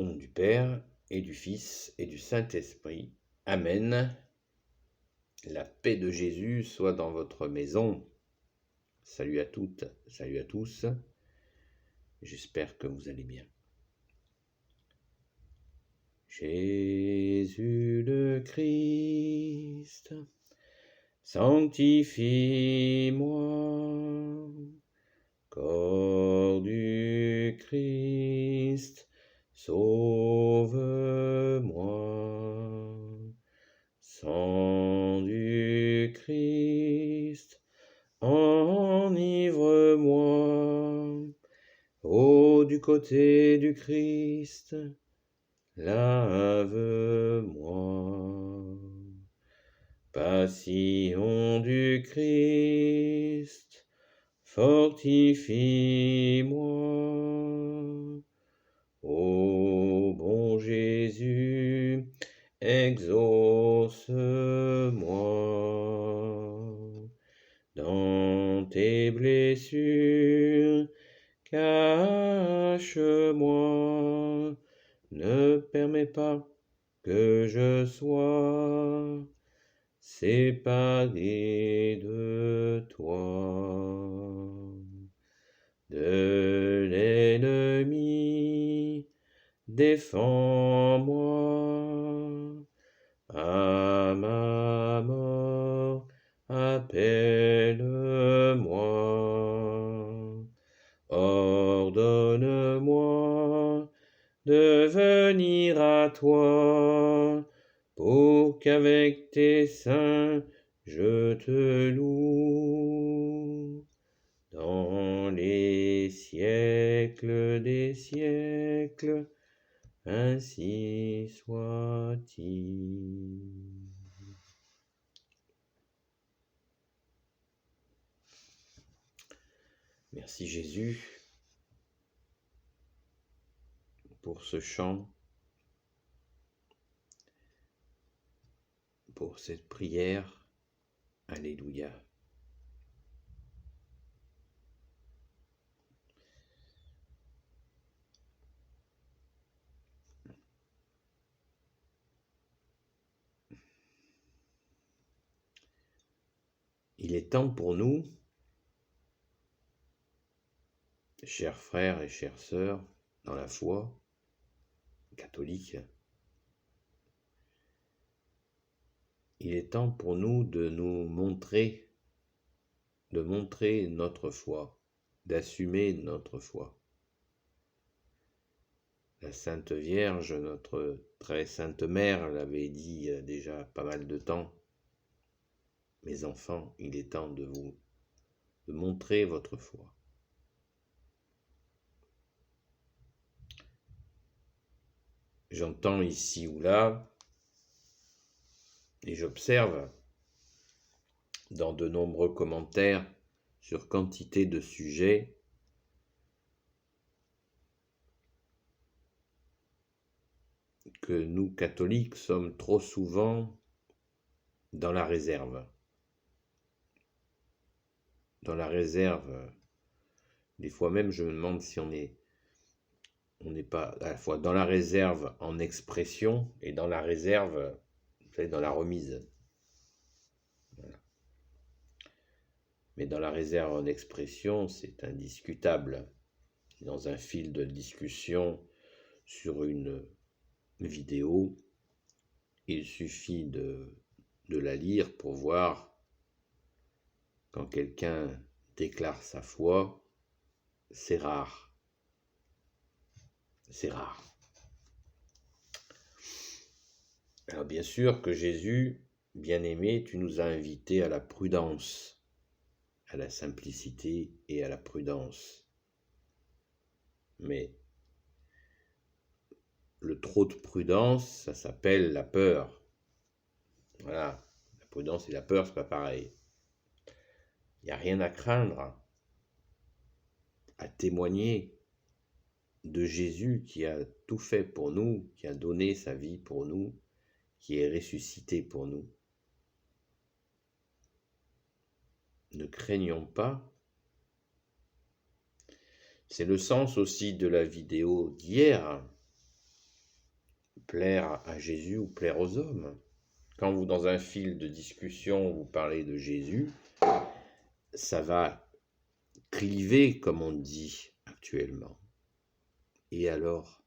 Au nom du Père, et du Fils, et du Saint-Esprit. Amen. La paix de Jésus soit dans votre maison. Salut à toutes, salut à tous. J'espère que vous allez bien. Jésus le Christ, sanctifie-moi. Corps du Christ, sauve-moi. Sang du Christ, enivre-moi. Eau du côté du Christ, lave-moi. Passion du Christ, fortifie-moi. Ô bon Jésus, exauce-moi. Dans tes blessures, cache-moi. Ne permets pas que je sois séparé de toi. De l'ennemi, défends-moi. À ma mort, appelle-moi. Ordonne-moi de venir à toi, pour qu'avec tes saints je te loue. Dans les siècles des siècles, ainsi soit-il. Merci Jésus pour ce chant, pour cette prière. Alléluia. Il est temps pour nous, chers frères et chères sœurs, dans la foi catholique, il est temps pour nous de nous montrer, de montrer notre foi, d'assumer notre foi. La Sainte Vierge, notre très sainte mère, l'avait dit déjà pas mal de temps. Mes enfants, il est temps de montrer votre foi. J'entends ici ou là, et j'observe dans de nombreux commentaires sur quantité de sujets, que nous, catholiques, sommes trop souvent dans la réserve. Dans la réserve, des fois même je me demande si on n'est pas à la fois dans la réserve en expression et dans la réserve, vous savez, dans la remise. Voilà. Mais dans la réserve en expression, c'est indiscutable. Dans un fil de discussion sur une vidéo, il suffit de la lire pour voir quand quelqu'un déclare sa foi, c'est rare. C'est rare. Alors bien sûr que Jésus, bien-aimé, tu nous as invités à la prudence, à la simplicité et à la prudence. Mais le trop de prudence, ça s'appelle la peur. Voilà, la prudence et la peur, c'est pas pareil. Il n'y a rien à craindre, à témoigner de Jésus qui a tout fait pour nous, qui a donné sa vie pour nous, qui est ressuscité pour nous. Ne craignons pas. C'est le sens aussi de la vidéo d'hier. plaire à Jésus ou plaire aux hommes. Quand vous, dans un fil de discussion, vous parlez de Jésus, ça va cliver, comme on dit actuellement. Et alors,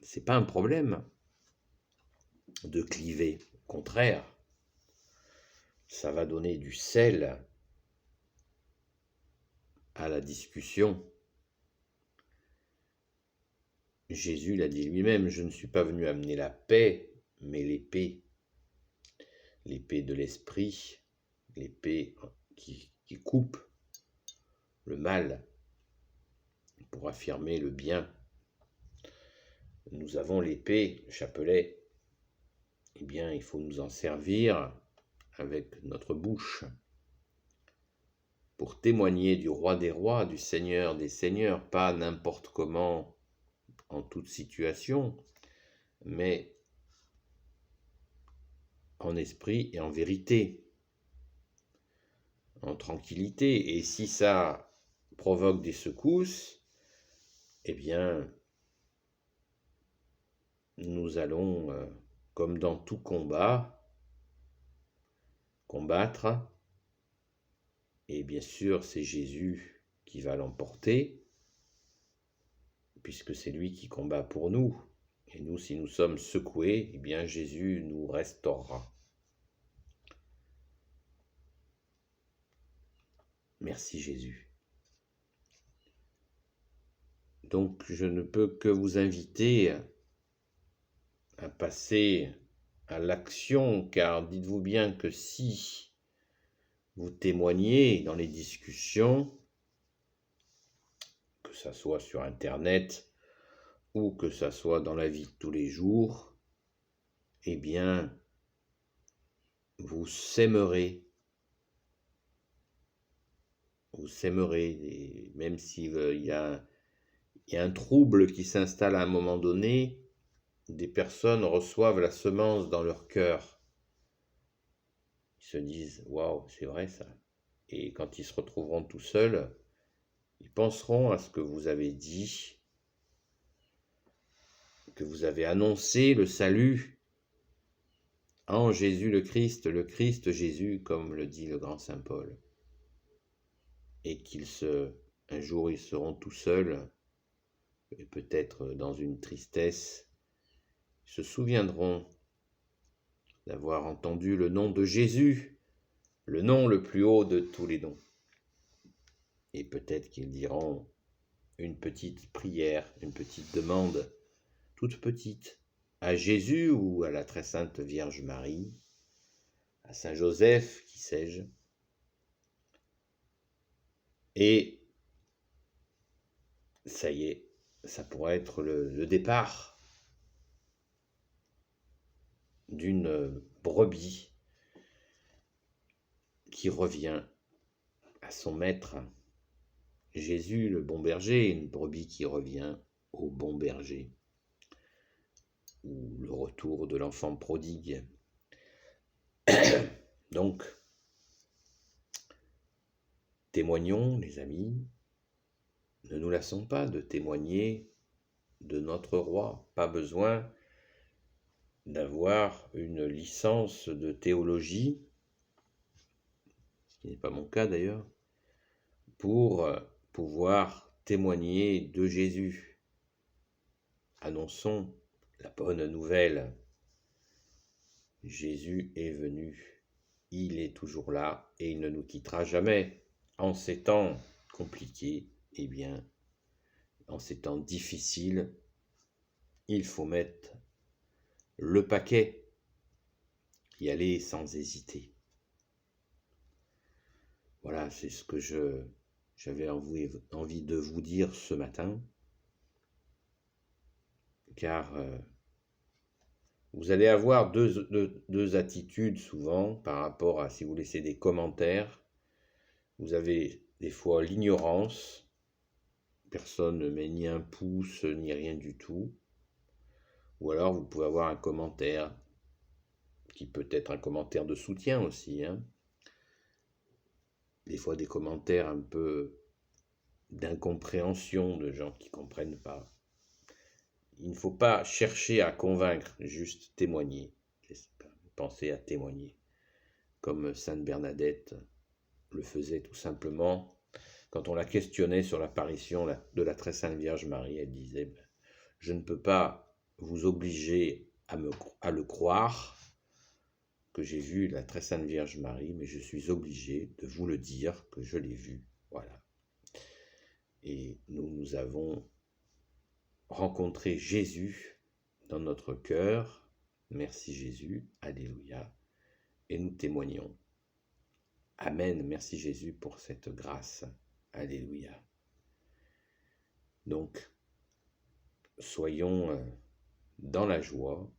c'est pas un problème de cliver. Au contraire, ça va donner du sel à la discussion. Jésus l'a dit lui-même, je ne suis pas venu amener la paix, mais l'épée. L'épée de l'esprit, l'épée qui coupe le mal pour affirmer le bien. Nous avons l'épée, le chapelet. Eh bien, il faut nous en servir avec notre bouche pour témoigner du roi des rois, du seigneur des seigneurs, pas n'importe comment, en toute situation, mais en esprit et en vérité, en tranquillité. Et si ça provoque des secousses, eh bien, nous allons, comme dans tout combat, combattre. Et bien sûr, c'est Jésus qui va l'emporter, puisque c'est lui qui combat pour nous. Et nous, si nous sommes secoués, eh bien Jésus nous restaurera. Merci Jésus. Donc je ne peux que vous inviter à passer à l'action, car dites-vous bien que si vous témoignez dans les discussions, que ça soit sur Internet ou que ça soit dans la vie de tous les jours, eh bien, vous sèmerez, et même s'il y a un trouble qui s'installe à un moment donné, des personnes reçoivent la semence dans leur cœur. Ils se disent, waouh, c'est vrai ça. Et quand ils se retrouveront tout seuls, ils penseront à ce que vous avez dit, que vous avez annoncé le salut en Jésus le Christ Jésus, comme le dit le grand Saint Paul. Et un jour ils seront tout seuls, et peut-être dans une tristesse, ils se souviendront d'avoir entendu le nom de Jésus, le nom le plus haut de tous les noms. Et peut-être qu'ils diront une petite prière, une petite demande, toute petite, à Jésus ou à la très sainte Vierge Marie, à Saint Joseph, qui sais-je. Et ça y est, ça pourrait être le départ d'une brebis qui revient à son maître. Jésus, le bon berger, une brebis qui revient au bon berger, ou le retour de l'enfant prodigue. Donc, témoignons, les amis, ne nous lassons pas de témoigner de notre roi. Pas besoin d'avoir une licence de théologie, ce qui n'est pas mon cas d'ailleurs, pour pouvoir témoigner de Jésus. Annonçons la bonne nouvelle. Jésus est venu, il est toujours là et il ne nous quittera jamais. En ces temps compliqués, eh bien, en ces temps difficiles, il faut mettre le paquet, y aller sans hésiter. Voilà, c'est ce que j'avais envie de vous dire ce matin, car vous allez avoir deux attitudes souvent par rapport à si vous laissez des commentaires. Vous avez des fois l'ignorance, personne ne met ni un pouce ni rien du tout, ou alors vous pouvez avoir un commentaire qui peut être un commentaire de soutien aussi, hein. Des fois des commentaires un peu d'incompréhension de gens qui ne comprennent pas. il ne faut pas chercher à convaincre, juste témoigner. Penser à témoigner, comme Sainte Bernadette le faisait tout simplement. Quand on la questionnait sur l'apparition de la très sainte Vierge Marie, elle disait « Je ne peux pas vous obliger à le croire que j'ai vu la très sainte Vierge Marie, mais je suis obligé de vous le dire que je l'ai vue. » Voilà. Et nous avons rencontré Jésus dans notre cœur. Merci Jésus. Alléluia. Et nous témoignons. Amen. Merci Jésus pour cette grâce. Alléluia. Donc, soyons dans la joie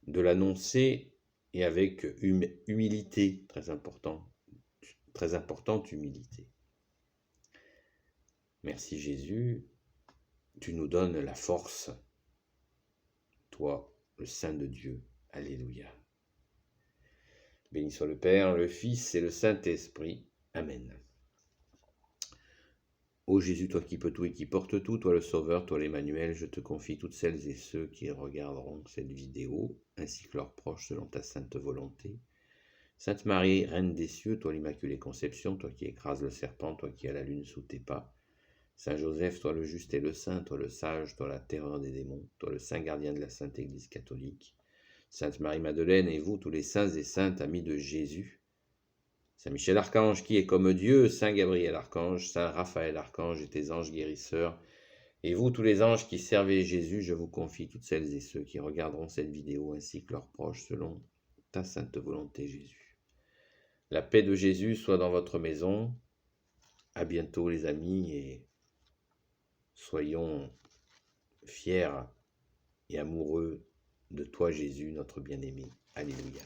de l'annoncer et avec humilité, très importante humilité. Merci Jésus, tu nous donnes la force, toi, le Saint de Dieu. Alléluia. Béni soit le Père, le Fils et le Saint-Esprit. Amen. Ô Jésus, toi qui peux tout et qui portes tout, toi le Sauveur, toi l'Emmanuel, je te confie toutes celles et ceux qui regarderont cette vidéo, ainsi que leurs proches selon ta sainte volonté. Sainte Marie, Reine des cieux, toi l'Immaculée Conception, toi qui écrases le serpent, toi qui as la lune sous tes pas. Saint Joseph, toi le juste et le saint, toi le sage, toi la terreur des démons, toi le saint gardien de la Sainte Église catholique. Sainte Marie-Madeleine et vous, tous les saints et saintes amis de Jésus. Saint Michel Archange qui est comme Dieu, Saint Gabriel Archange, Saint Raphaël Archange et tes anges guérisseurs. Et vous, tous les anges qui servez Jésus, je vous confie toutes celles et ceux qui regarderont cette vidéo ainsi que leurs proches selon ta sainte volonté, Jésus. La paix de Jésus soit dans votre maison. À bientôt les amis et soyons fiers et amoureux de toi Jésus, notre bien-aimé. Alléluia.